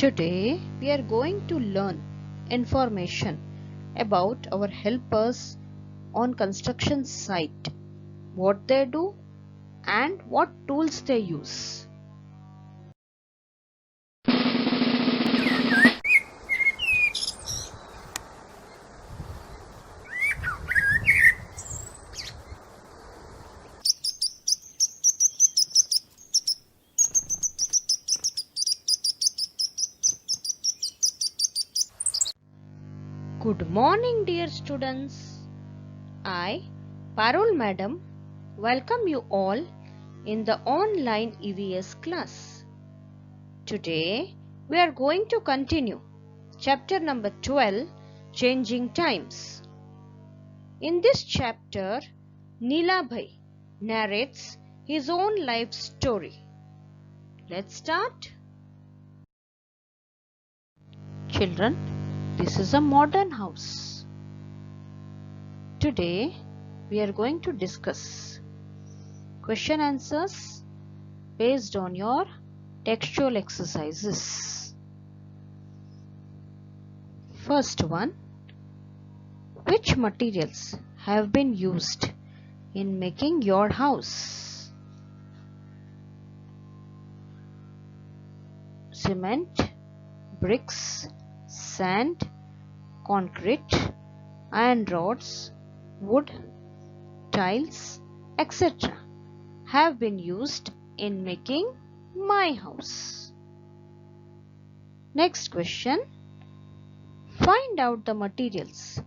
Today we are going to learn information about our helpers on construction site, what they do and what tools they use. Good morning, dear students. I, Parul Madam, welcome you all in the online EVS class. Today, we are going to continue chapter number 12, Changing Times. In this chapter, Neelabhai narrates his own life story. Let's start. Children, this is a modern house. Today, we are going to discuss question answers based on your textual exercises. First one, which materials have been used in making your house? Cement, bricks, sand, concrete, iron rods, wood, tiles, etc. have been used in making my house. Next question. Find out the materials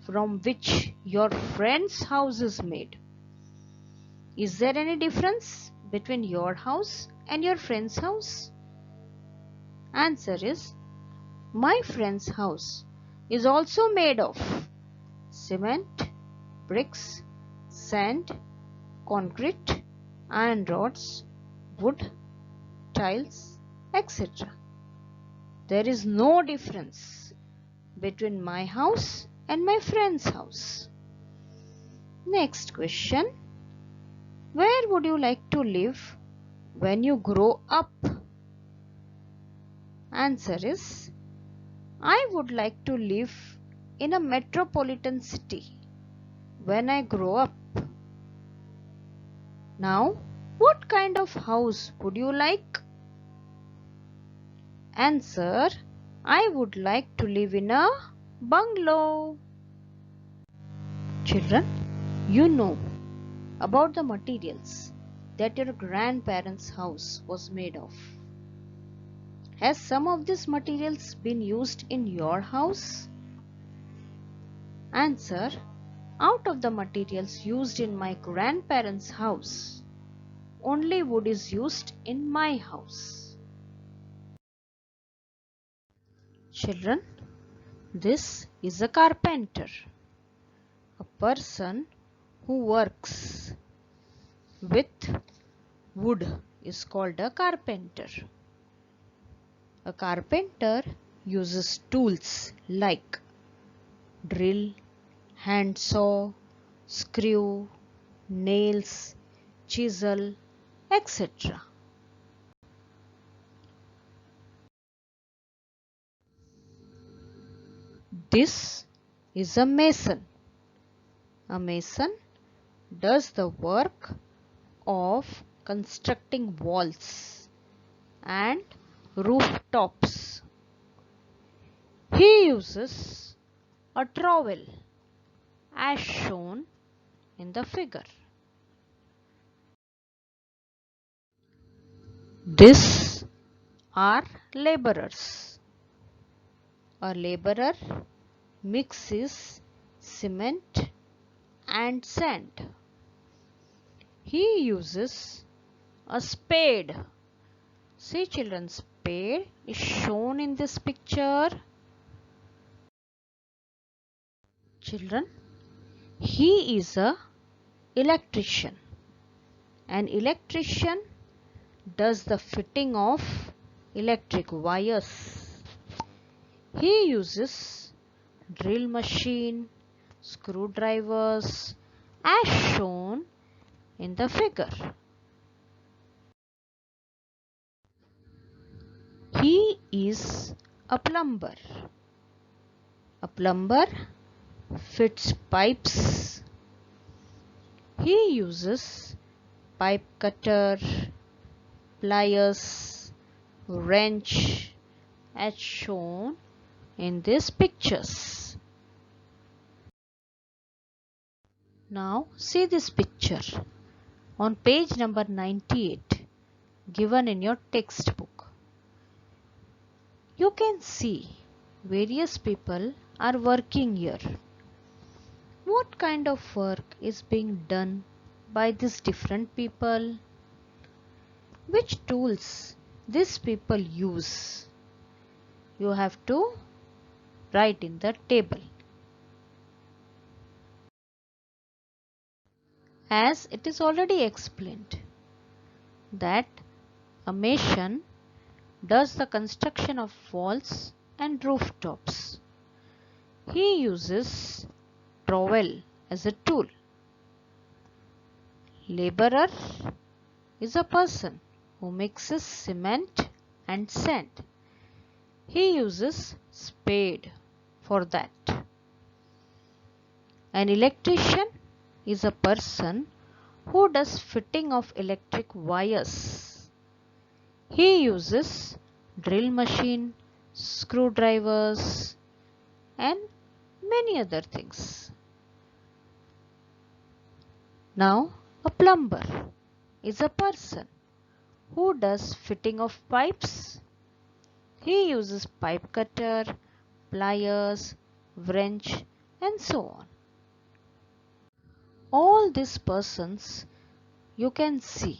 from which your friend's house is made. Is there any difference between your house and your friend's house? Answer is, my friend's house is also made of cement, bricks, sand, concrete, iron rods, wood, tiles, etc. There is no difference between my house and my friend's house. Next question. Where would you like to live when you grow up? Answer is, I would like to live in a metropolitan city when I grow up. Now, what kind of house would you like? Answer, I would like to live in a bungalow. Children, you know about the materials that your grandparents' house was made of. Has some of these materials been used in your house? Answer, out of the materials used in my grandparents' house, only wood is used in my house. Children, this is a carpenter, a person who works with wood is called a carpenter. A carpenter uses tools like drill, hand saw, screw, nails, chisel, etc. This is a mason. A mason does the work of constructing walls and rooftops. He uses a trowel as shown in the figure. These are laborers. A laborer mixes cement and sand. He uses a spade. See children, spade is shown in this picture. Children, he is a electrician. An electrician does the fitting of electric wires. He uses drill machine, screwdrivers as shown in the figure. He is a plumber. A plumber fits pipes. He uses pipe cutter, pliers, wrench as shown in these pictures. Now see this picture on page number 98 given in your textbook. You can see various people are working here. What kind of work is being done by these different people? Which tools these people use? You have to write in the table. As it is already explained that a mason does the construction of walls and rooftops. He uses trowel as a tool. Laborer is a person who mixes cement and sand. He uses spade for that. An electrician is a person who does fitting of electric wires. He uses drill machine, screwdrivers and many other things. Now, a plumber is a person who does fitting of pipes. He uses pipe cutter, pliers, wrench and so on. All these persons you can see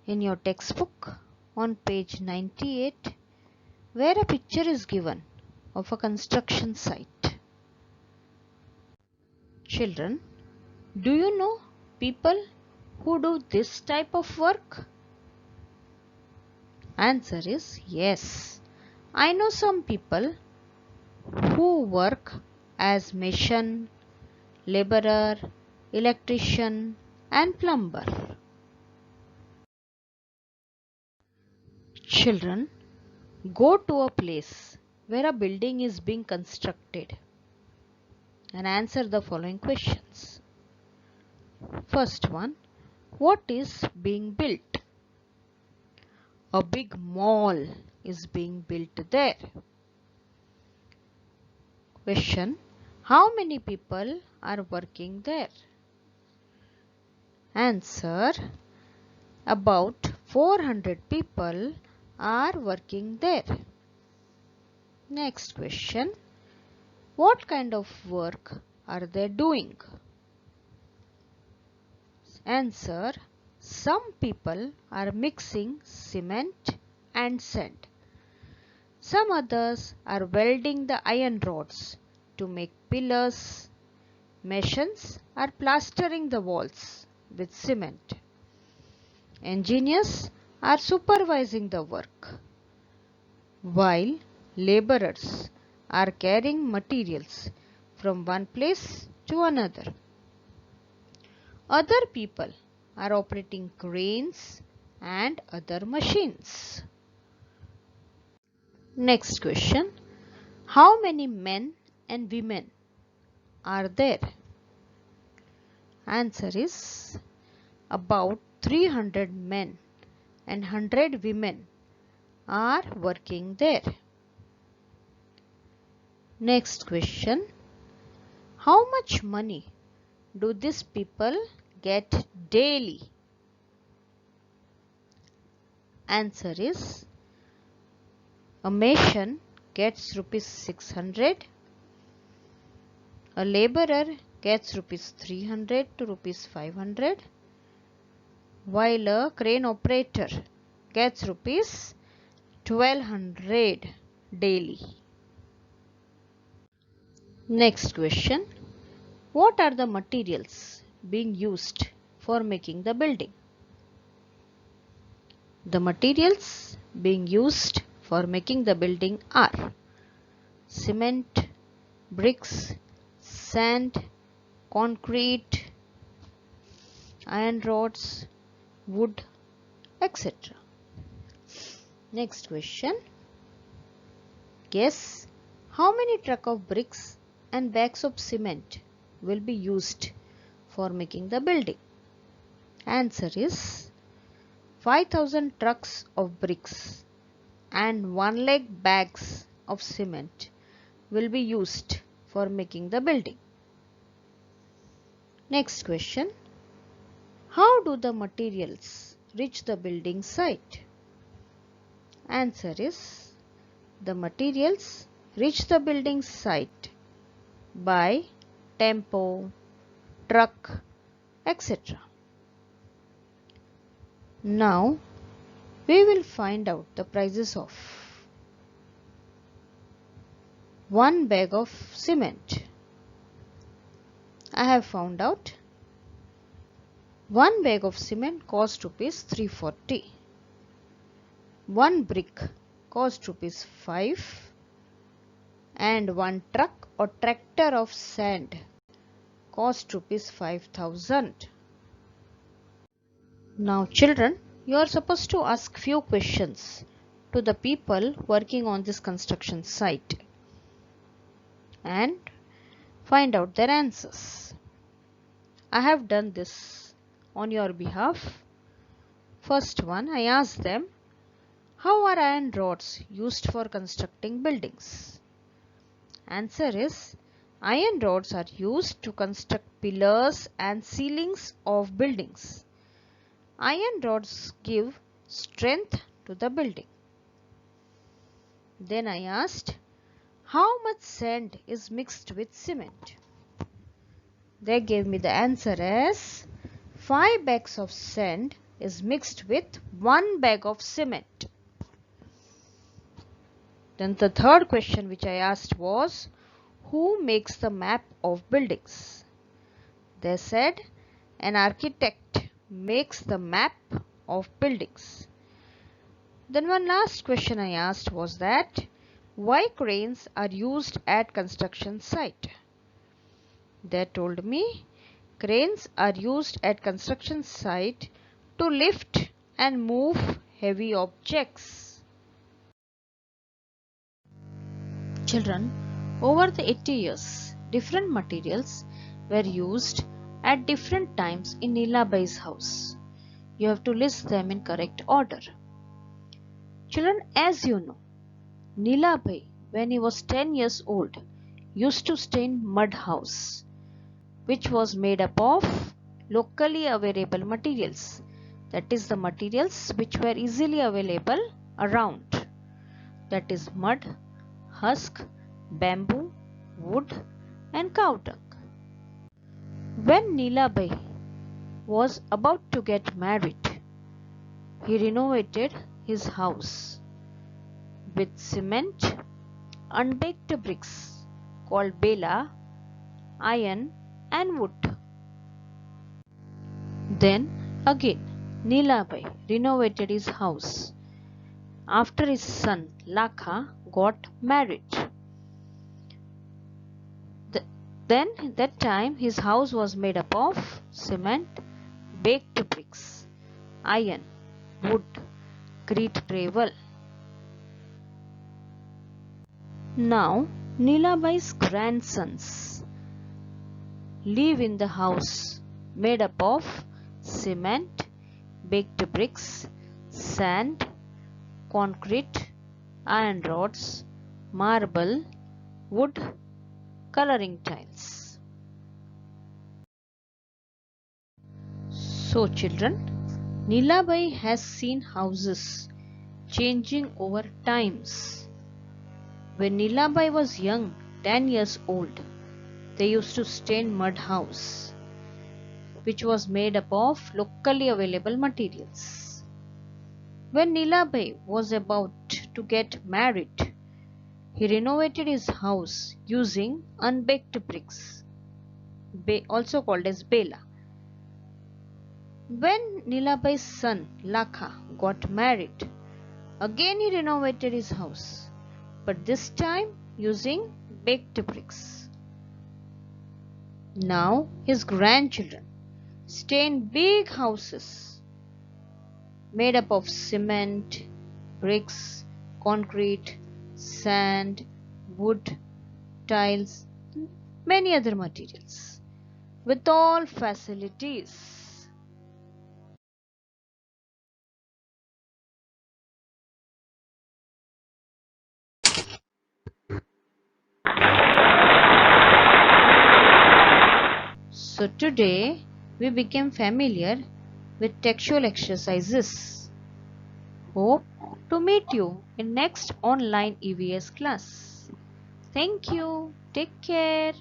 in your textbook on page 98 where a picture is given of a construction site. Children, do you know people who do this type of work? Answer is yes. I know some people who work as mason, laborer, electrician and plumber. Children, go to a place where a building is being constructed and answer the following questions. First one, what is being built? A big mall is being built there. Question, how many people are working there? Answer, about 400 people are working there. Next question, what kind of work are they doing? Answer, some people are mixing cement and sand. Some others are welding the iron rods to make pillars. Masons are plastering the walls with cement. Engineers are supervising the work, while laborers are carrying materials from one place to another. Other people are operating cranes and other machines. Next question, how many men and women are there? Answer is about 300 men and 100 women are working there. Next question, how much money do these people get daily? Answer is, a mason gets rupees 600, a laborer gets rupees 300 to rupees 500, while a crane operator gets rupees 1200 daily. Next question, what are the materials being used for making the building? The materials being used for making the building are cement, bricks, sand, concrete, iron rods, wood, etc. Next question, Guess how many truck of bricks and bags of cement will be used for making the building? Answer is 5,000 trucks of bricks and 1 lakh bags of cement will be used for making the building. Next question. How do the materials reach the building site? Answer is the materials reach the building site by tempo, truck, etc. Now we will find out the prices of 1 bag of cement. I have found out 1 bag of cement cost rupees 340. 1 brick cost rupees 5 and 1 truck or tractor of sand cost rupees 5,000. Now children, you are supposed to ask few questions to the people working on this construction site and find out their answers. I have done this on your behalf. First one, I asked them, how are iron rods used for constructing buildings? Answer is, iron rods are used to construct pillars and ceilings of buildings. Iron rods give strength to the building. Then I asked, how much sand is mixed with cement? They gave me the answer as 5 bags of sand is mixed with 1 bag of cement. Then the third question which I asked was, who makes the map of buildings? They said, an architect makes the map of buildings. Then one last question I asked was that, why cranes are used at construction site? They told me, cranes are used at construction site to lift and move heavy objects. Children, over the 80 years, different materials were used at different times in Neelabai's house. You have to list them in correct order. Children, as you know, Neelabai, when he was 10 years old, used to stay in mud house, which was made up of locally available materials. That is the materials which were easily available around. That is mud, husk, bamboo, wood and cow dung. When Neelabai was about to get married, he renovated his house with cement, unbaked bricks called bela, iron and wood. Then again Neelabai renovated his house after his son Lakha got married. Then that time his house was made up of cement, baked bricks, iron, wood, grit gravel. Now Neelabai's grandsons live in the house made up of cement, baked bricks, sand, concrete, iron rods, marble, wood, coloring tiles. So children, Neelabai has seen houses changing over times. When Neelabai was young, 10 years old, they used to stay in mud house, which was made up of locally available materials. When Neelabai was about to get married, he renovated his house using unbaked bricks, also called as bela. When Neelabai's son Lakha got married, again he renovated his house, but this time using baked bricks. Now his grandchildren stay in big houses made up of cement, bricks, concrete, sand, wood, tiles, many other materials with all facilities. So today we became familiar with textual exercises. Hope to meet you in next online EVS class. Thank you. Take care.